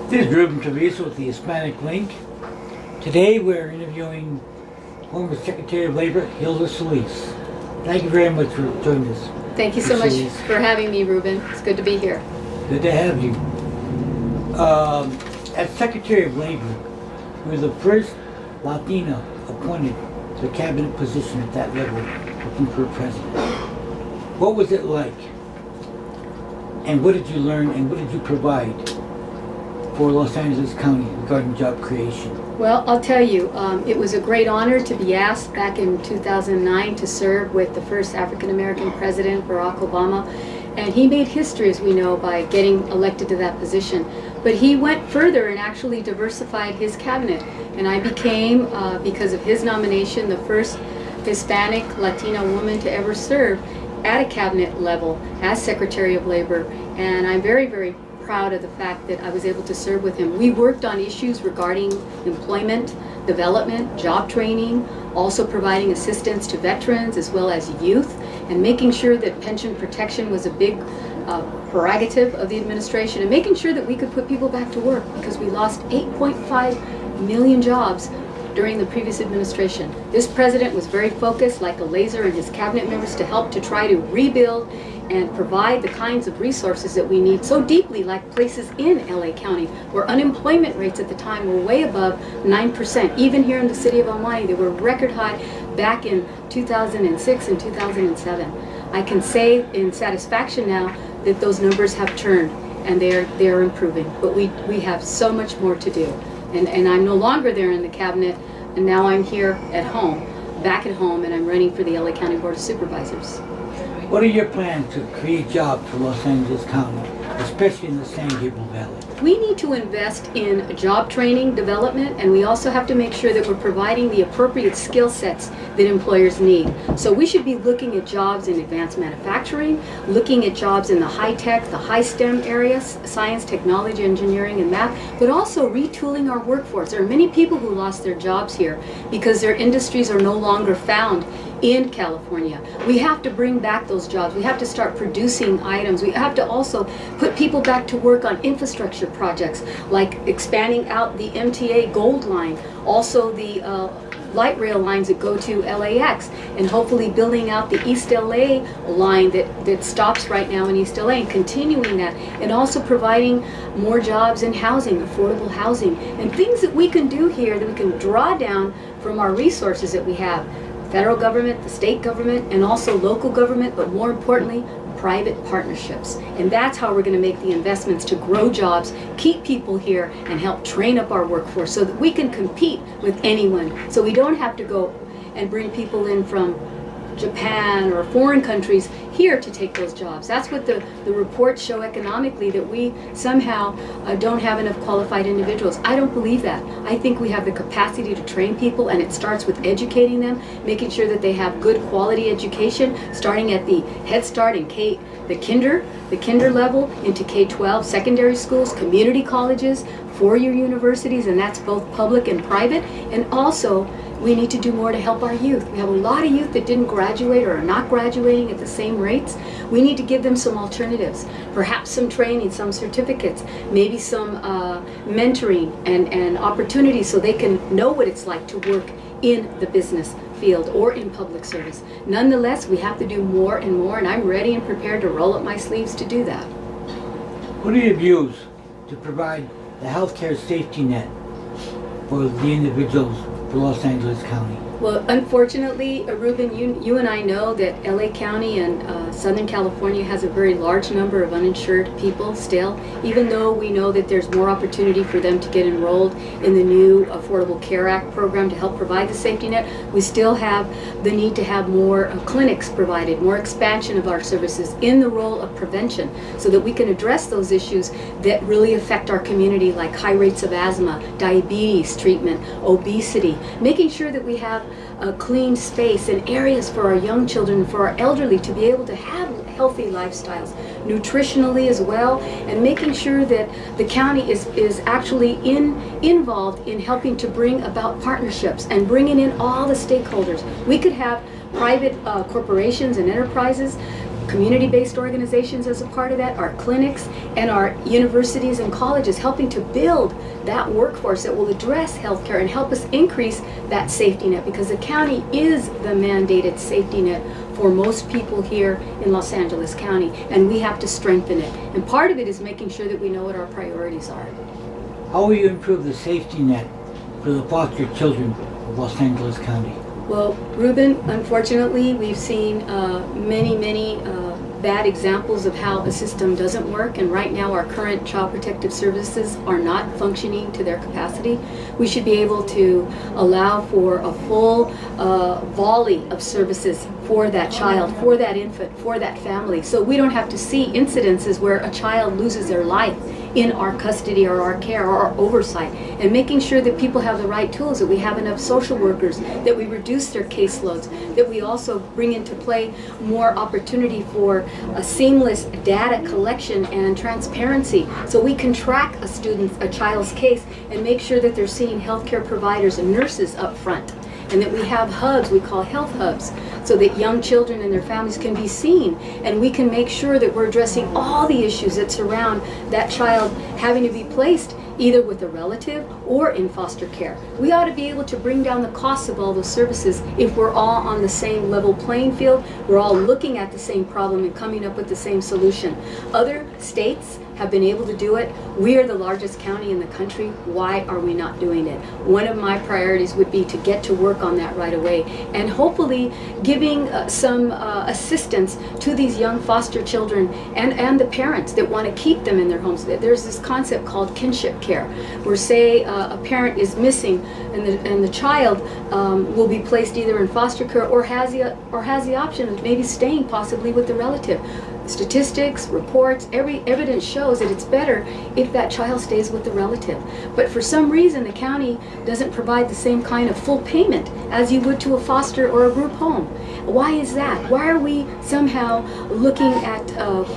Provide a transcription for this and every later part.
This is Ruben Treviso with the Hispanic Link. Today we're interviewing former Secretary of Labor, Hilda Solis. Thank you very much for joining us. Thank you so much for having me, Ruben. It's good to be here. Good to have you. As Secretary of Labor, you were the first Latina appointed to a cabinet position at that level, looking for a president. What was it like? And what did you learn and what did you provide for Los Angeles County regarding job creation? Well, I'll tell you, it was a great honor to be asked back in 2009 to serve with the first African-American president, Barack Obama. And he made history, as we know, by getting elected to that position. But he went further and actually diversified his cabinet. And I became, because of his nomination, the first Hispanic Latina woman to ever serve at a cabinet level as Secretary of Labor. And I'm very, very proud of the fact that I was able to serve with him. We worked on issues regarding employment, development, job training, also providing assistance to veterans as well as youth, and making sure that pension protection was a big prerogative of the administration, and making sure that we could put people back to work because we lost 8.5 million jobs during the previous administration. This president was very focused, like a laser, and his cabinet members to help to try to rebuild and provide the kinds of resources that we need so deeply, like places in LA County where unemployment rates at the time were way above 9%. Even here in the city of El Monte, they were record high back in 2006 and 2007. I can say in satisfaction now that those numbers have turned and they are improving, but we have so much more to do. And I'm no longer there in the cabinet, and now I'm here at home, back at home, and I'm running for the LA County Board of Supervisors. What are your plans to create jobs for Los Angeles County, especially in the San Gabriel Valley? We need to invest in job training, development, and we also have to make sure that we're providing the appropriate skill sets that employers need. So we should be looking at jobs in advanced manufacturing, looking at jobs in the high-tech, the high STEM areas, science, technology, engineering, and math, but also retooling our workforce. There are many people who lost their jobs here because their industries are no longer found in California. We have to bring back those jobs. We have to start producing items. We have to also put people back to work on infrastructure projects like expanding out the MTA Gold Line, also the light rail lines that go to LAX, and hopefully building out the East LA line that stops right now in East LA and continuing that, and also providing more jobs in housing, affordable housing, and things that we can do here that we can draw down from our resources that we have. Federal government, the state government, and also local government, but more importantly, private partnerships. And that's how we're going to make the investments to grow jobs, keep people here, and help train up our workforce so that we can compete with anyone. So we don't have to go and bring people in from Japan or foreign countries here to take those jobs. That's what the reports show economically, that we somehow don't have enough qualified individuals. I don't believe that. I think we have the capacity to train people, and it starts with educating them, making sure that they have good quality education, starting at the Head Start and the kinder level into K-12, secondary schools, community colleges, four-year universities, and that's both public and private. And also, we need to do more to help our youth. We have a lot of youth that didn't graduate or are not graduating at the same rates. We need to give them some alternatives, perhaps some training, some certificates, maybe some mentoring and opportunities so they can know what it's like to work in the business field or in public service. Nonetheless, we have to do more and more, and I'm ready and prepared to roll up my sleeves to do that. What are your views to provide the healthcare safety net for the individuals for Los Angeles County? Well, unfortunately, Ruben, you and I know that LA County and Southern California has a very large number of uninsured people still, even though we know that there's more opportunity for them to get enrolled in the new Affordable Care Act program to help provide the safety net. We still have the need to have more clinics provided, more expansion of our services in the role of prevention so that we can address those issues that really affect our community, like high rates of asthma, diabetes treatment, obesity, making sure that we have a clean space and areas for our young children, for our elderly to be able to have healthy lifestyles, nutritionally as well, and making sure that the county is actually involved in helping to bring about partnerships and bringing in all the stakeholders. We could have private corporations and enterprises community-based organizations as a part of that, our clinics, and our universities and colleges helping to build that workforce that will address healthcare and help us increase that safety net, because the county is the mandated safety net for most people here in Los Angeles County, and we have to strengthen it. And part of it is making sure that we know what our priorities are. How will you improve the safety net for the foster children of Los Angeles County? Well, Ruben, unfortunately, we've seen many bad examples of how a system doesn't work, and right now our current child protective services are not functioning to their capacity. We should be able to allow for a full volley of services for that child, for that infant, for that family, so we don't have to see incidences where a child loses their life in our custody or our care or our oversight, and making sure that people have the right tools, that we have enough social workers, that we reduce their caseloads, that we also bring into play more opportunity for a seamless data collection and transparency, so we can track a child's case and make sure that they're seeing healthcare providers and nurses up front, and that we have hubs, we call health hubs, so that young children and their families can be seen, and we can make sure that we're addressing all the issues that surround that child having to be placed either with a relative or in foster care. We ought to be able to bring down the costs of all those services if we're all on the same level playing field, we're all looking at the same problem and coming up with the same solution. Other states have been able to do it. We are the largest county in the country. Why are we not doing it? One of my priorities would be to get to work on that right away, and hopefully giving some assistance to these young foster children and the parents that want to keep them in their homes. There's this concept called kinship care, where say a parent is missing and the child will be placed either in foster care or has the option of maybe staying possibly with the relative. Statistics, reports, every evidence shows that it's better if that child stays with the relative. But for some reason, the county doesn't provide the same kind of full payment as you would to a foster or a group home. Why is that? Why are we somehow looking at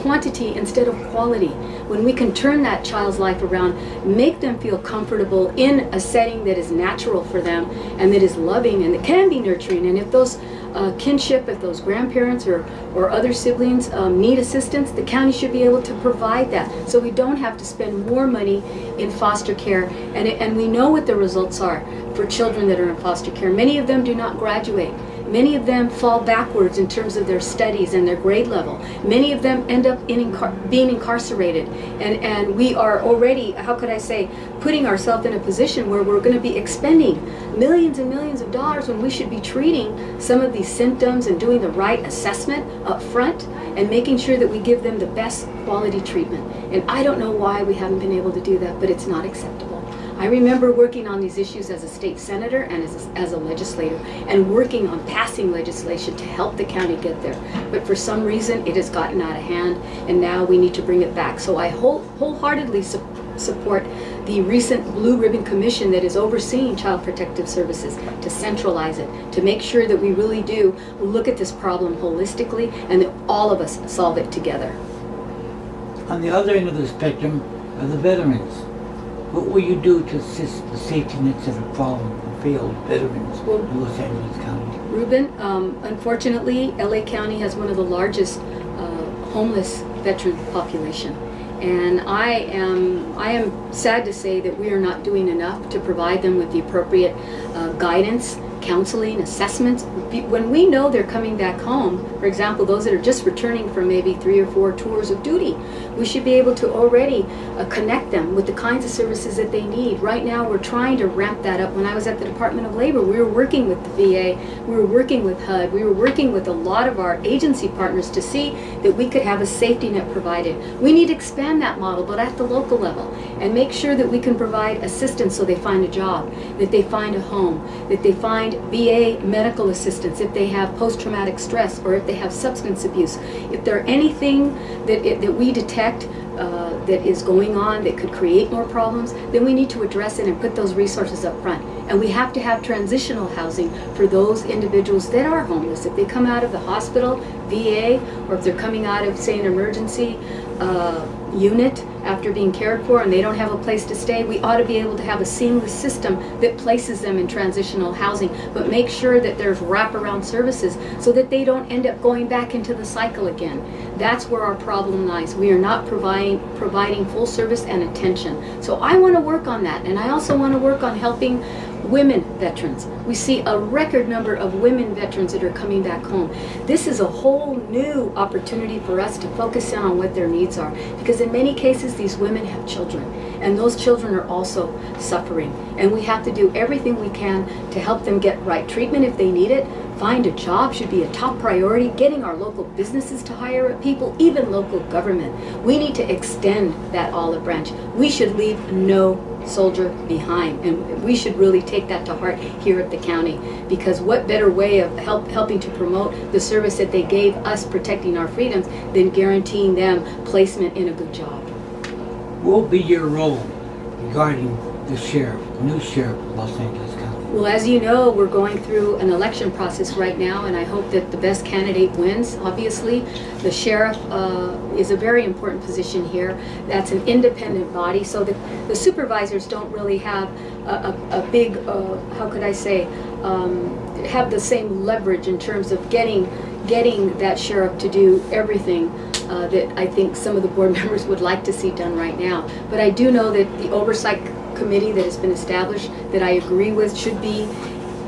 quantity instead of quality, when we can turn that child's life around, make them feel comfortable in a setting that is natural for them and that is loving and that can be nurturing? And if those kinship, if those grandparents or other siblings need assistance, the county should be able to provide that, so we don't have to spend more money in foster care. And we know what the results are for children that are in foster care. Many of them do not graduate. Many of them fall backwards in terms of their studies and their grade level. Many of them end up being incarcerated. And we are already, how could I say, putting ourselves in a position where we're going to be expending millions and millions of dollars when we should be treating some of these symptoms and doing the right assessment up front and making sure that we give them the best quality treatment. And I don't know why we haven't been able to do that, but it's not acceptable. I remember working on these issues as a state senator and as a legislator, and working on passing legislation to help the county get there. But for some reason, it has gotten out of hand, and now we need to bring it back. So I wholeheartedly support the recent Blue Ribbon Commission that is overseeing Child Protective Services, to centralize it, to make sure that we really do look at this problem holistically and that all of us solve it together. On the other end of the spectrum are the veterans. What will you do to assist the safety nets that have fallen and failed veterans in Los Angeles County? Ruben, unfortunately, LA County has one of the largest homeless veteran population. And I am sad to say that we are not doing enough to provide them with the appropriate guidance, counseling, assessments. When we know they're coming back home, for example, those that are just returning from maybe 3 or 4 tours of duty, we should be able to already connect them with the kinds of services that they need. Right now, we're trying to ramp that up. When I was at the Department of Labor, we were working with the VA, we were working with HUD, we were working with a lot of our agency partners to see that we could have a safety net provided. We need to expand that model, but at the local level, and make sure that we can provide assistance so they find a job, that they find a home, that they find VA medical assistance if they have post-traumatic stress or if they have substance abuse. If there are anything that we detect that is going on that could create more problems, then we need to address it and put those resources up front. And we have to have transitional housing for those individuals that are homeless. If they come out of the hospital, VA, or if they're coming out of, say, an emergency unit after being cared for and they don't have a place to stay, we ought to be able to have a seamless system that places them in transitional housing, but make sure that there's wraparound services so that they don't end up going back into the cycle again. That's where our problem lies. We are not providing full service and attention. So I want to work on that, and I also want to work on helping women veterans. We see a record number of women veterans that are coming back home. This is a whole new opportunity for us to focus in on what their needs are, because in many cases these women have children, and those children are also suffering, and we have to do everything we can to help them get right treatment if they need it. Find a job should be a top priority. Getting our local businesses to hire people, even local government. We need to extend that olive branch. We should leave no soldier behind, and we should really take that to heart here at the county, because what better way of helping to promote the service that they gave us protecting our freedoms than guaranteeing them placement in a good job. What will be your role regarding the new sheriff of Los Angeles County? Well, as you know, we're going through an election process right now, and I hope that the best candidate wins. Obviously, the sheriff is a very important position here. That's an independent body, so the supervisors don't really have a big, how could I say, have the same leverage in terms of getting that sheriff to do everything that I think some of the board members would like to see done right now. But I do know that the oversight committee that has been established, that I agree with, should be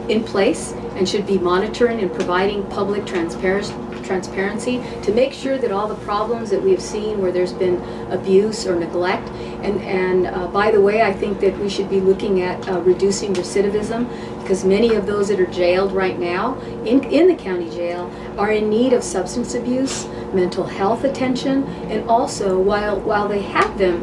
in place and should be monitoring and providing public transparency to make sure that all the problems that we have seen where there's been abuse or neglect, and by the way, I think that we should be looking at reducing recidivism, because many of those that are jailed right now in the county jail are in need of substance abuse, mental health attention, and also while they have them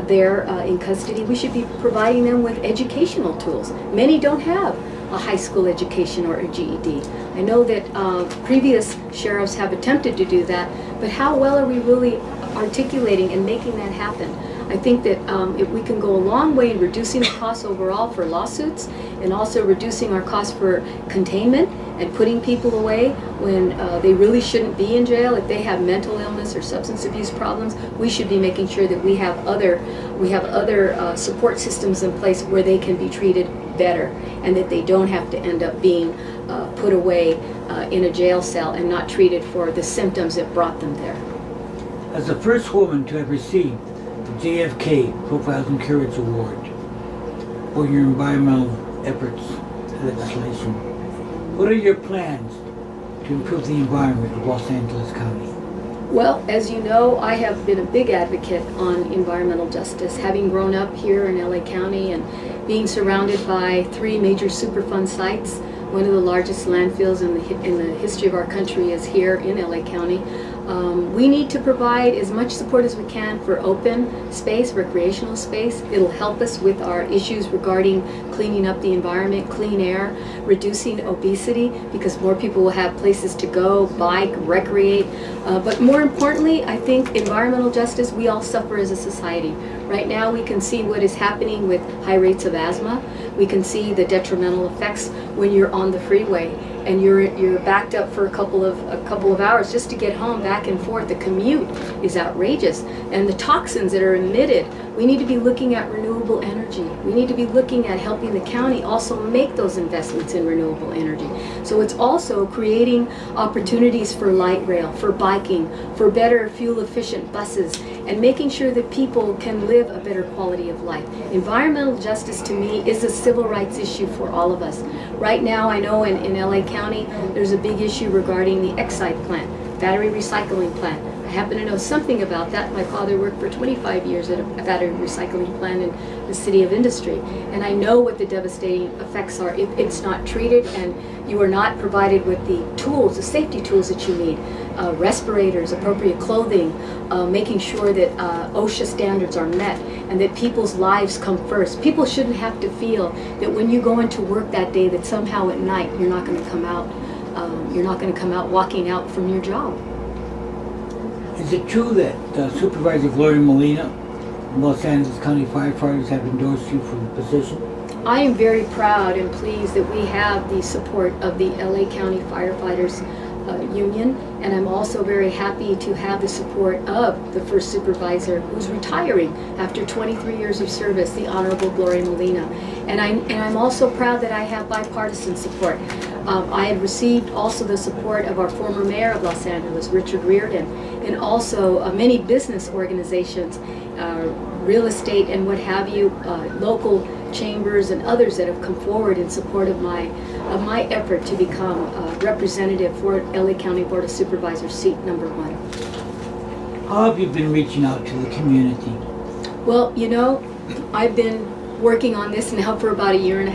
there in custody, we should be providing them with educational tools. Many don't have a high school education or a GED. I know that previous sheriffs have attempted to do that, but how well are we really articulating and making that happen? I think that if we can go a long way in reducing the costs overall for lawsuits, and also reducing our costs for containment and putting people away when they really shouldn't be in jail. If they have mental illness or substance abuse problems, we should be making sure that we have other support systems in place where they can be treated better, and that they don't have to end up being put away in a jail cell and not treated for the symptoms that brought them there. As the first woman to have received the JFK Profiles and Courage Award for your environmental efforts legislation, what are your plans to improve the environment of Los Angeles County? Well, as you know, I have been a big advocate on environmental justice, having grown up here in LA County and being surrounded by 3 major Superfund sites. One of the largest landfills in the history of our country is here in LA County. We need to provide as much support as we can for open space, recreational space. It'll help us with our issues regarding cleaning up the environment, clean air, reducing obesity, because more people will have places to go, bike, recreate. But more importantly, I think environmental justice, we all suffer as a society. Right now we can see what is happening with high rates of asthma. We can see the detrimental effects when you're on the freeway and you're backed up for a couple of hours just to get home, back and forth. The commute is outrageous, and the toxins that are emitted. We need to be looking at renewable energy. We need to be looking at helping the county also make those investments in renewable energy. So it's also creating opportunities for light rail, for biking, for better fuel efficient buses, and making sure that people can live a better quality of life. Environmental justice to me is a civil rights issue for all of us. Right now I know in LA County there's a big issue regarding the Exide plant, battery recycling plant. I happen to know something about that. My father worked for 25 years at a battery recycling plant in the city of Industry, and I know what the devastating effects are if it's not treated and you are not provided with the tools, the safety tools that you need, respirators, appropriate clothing, making sure that OSHA standards are met, and that people's lives come first. People shouldn't have to feel that when you go into work that day that somehow at night you're not going to come out walking out from your job. Is it true that Supervisor Gloria Molina and Los Angeles County firefighters have endorsed you for the position? I am very proud and pleased that we have the support of the LA County firefighters union, and I'm also very happy to have the support of the first supervisor who's retiring after 23 years of service, the Honorable Gloria Molina. And I'm also proud that I have bipartisan support. I had received also the support of our former mayor of Los Angeles, Richard Riordan, and also many business organizations, real estate and what have you, local chambers and others that have come forward in support of my effort to become a representative for LA County Board of Supervisors seat number 1. How have you been reaching out to the community? Well, you know, I've been working on this now for about 1.5 years,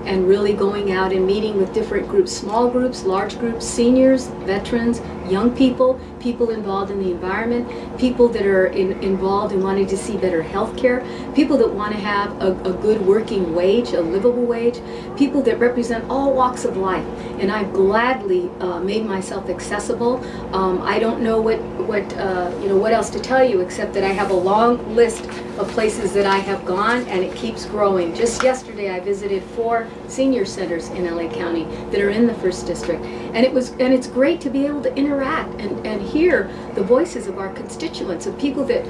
and really going out and meeting with different groups, small groups, large groups, seniors, veterans, young people, people involved in the environment, people that are involved in wanting to see better health care, people that want to have a good working wage, a livable wage, people that represent all walks of life. And I've gladly made myself accessible. I don't know what else to tell you except that I have a long list of places that I have gone, and it keeps growing. Just yesterday I visited 4 senior centers in LA County that are in the first district, and it's great to be able to interact and hear the voices of our constituents, of people that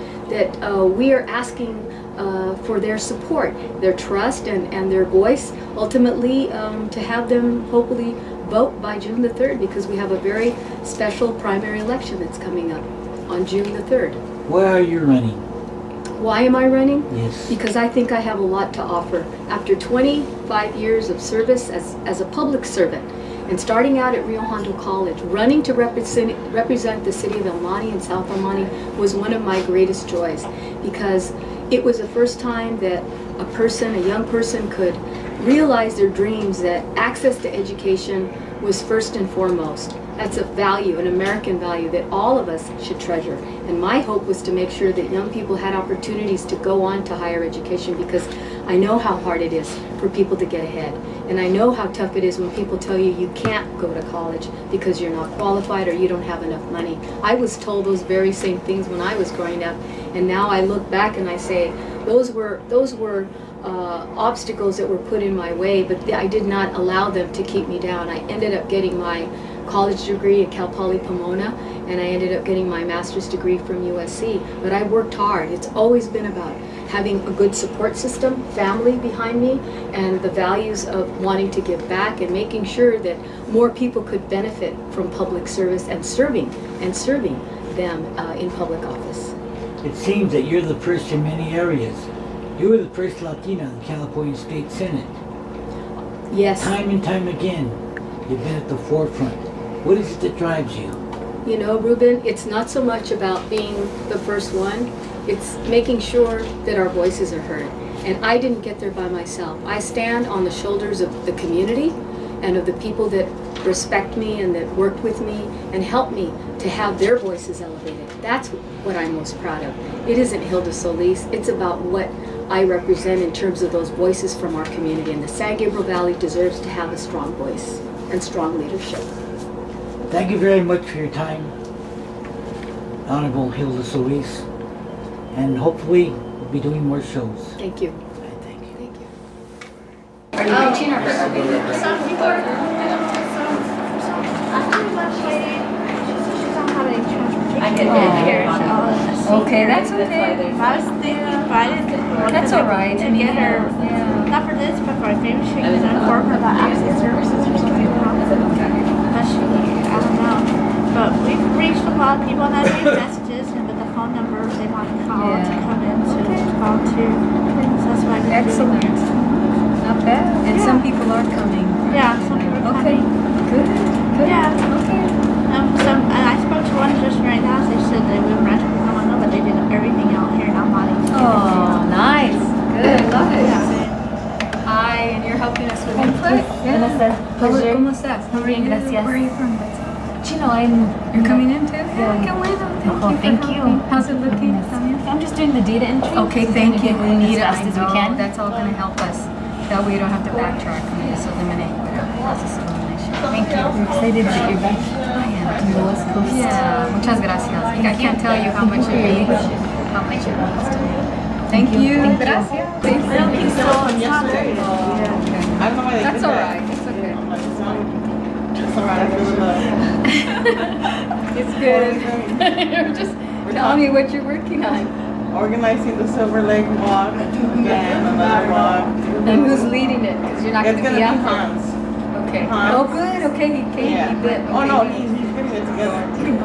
we are asking for their support, their trust, and their voice, ultimately to have them hopefully vote by June the 3rd, because we have a very special primary election that's coming up on June the 3rd. Why are you running? Why am I running? Yes. Because I think I have a lot to offer. After 25 years of service as a public servant, and starting out at Rio Hondo College, running to represent the city of El Monte and South El Monte was one of my greatest joys, because it was the first time that a young person could realize their dreams, that access to education was first and foremost. That's a value, an American value that all of us should treasure. And my hope was to make sure that young people had opportunities to go on to higher education, because I know how hard it is for people to get ahead. And I know how tough it is when people tell you you can't go to college because you're not qualified or you don't have enough money. I was told those very same things when I was growing up, and now I look back and I say those were obstacles that were put in my way, but I did not allow them to keep me down. I ended up getting my college degree at Cal Poly Pomona, and I ended up getting my master's degree from USC. But I worked hard. It's always been about having a good support system, family behind me, and the values of wanting to give back and making sure that more people could benefit from public service and serving them in public office. It seems that you're the first in many areas. You were the first Latina in the California State Senate. Yes. Time and time again, you've been at the forefront. What is it that drives you? You know, Ruben, it's not so much about being the first one. It's making sure that our voices are heard. And I didn't get there by myself. I stand on the shoulders of the community and of the people that respect me and that worked with me and helped me to have their voices elevated. That's what I'm most proud of. It isn't Hilda Solis. It's about what I represent in terms of those voices from our community. And the San Gabriel Valley deserves to have a strong voice and strong leadership. Thank you very much for your time, Honorable Hilda Solis, and hopefully we'll be doing more shows. Thank you. Thank you. Thank you. Are you reaching our Some people are, she's on having transportation. I did hear Okay, that's okay. I was thinking if I didn't. That's all right. To get her, Yeah. not for this, but for maybe she can inform her about access services or something. But she, I don't know. But we've reached a lot of people and I've made messages and with the phone number if they want to call to Yeah. come in to talk to. So that's why I Excellent. Not bad. And Yeah. some people are coming. Yeah, some people are Okay. coming. Good. Good. Yeah. Okay. And I spoke to one just right now. They said they would rent from someone else, but they did everything out here in El Monte. Oh, nice. Good. Love it. Yeah. Hi, and you're helping us with input? Buenas tardes. ¿Cómo estás? Muy bien, gracias. Where are you from? Chino, I'm... You're coming in too? Yeah. Qué bueno. Oh, thank you. How's it looking? I'm just doing the data entry. Okay, Just thank trying you. to get it in Need as fast I as we know. can. That's all going to help us. That way you don't have to backtrack. We just eliminate whatever process of elimination. Thank you. I'm excited that you're back from the West Coast. Yeah, muchas gracias. I can't tell you how much it means. How much it means to me. Thank you. Gracias. I don't think so. It's not very. Okay. That's all right. It's okay. That's all right. I feel the love. It's good. You're just telling me what you're working on. Organizing the Silver Lake Walk. Again, another walk. And who's leading it? Because you're not going It's to gonna be be out there. Hans. Okay. Hans. Oh, good. Okay, he came. Yeah. He did. Oh no, Okay. he's getting it together.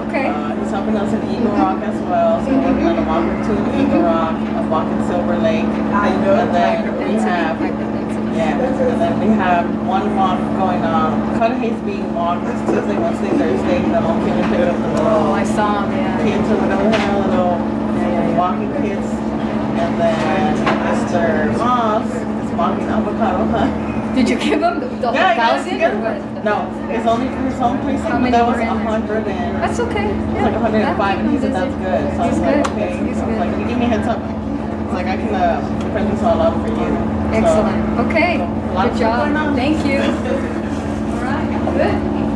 Okay. He's helping us in Eagle Rock as well. So we're working on a walk or two in Eagle Rock, a walk in Silver Lake, and then we have and then we have one walk going on. Cudahy's being walked this Tuesday, Wednesday, Thursday. The whole kid pick up the Oh, little I saw him. Yeah. kids or whatever they have, little walking kids, and then Mr. Moss is walking Avocado Hunt. Did you give him the Yeah, 1,000 or what? No, it's only for his own precinct. How many That was were in there? 100 and That's okay. it's like 105, and he said that's good. So I He's was like, good. okay. He's I was good. like, you give me a heads up. It's like I can print this all up for you. Excellent. Okay. a lot of Good stuff going job. on. Thank you. All right. Good.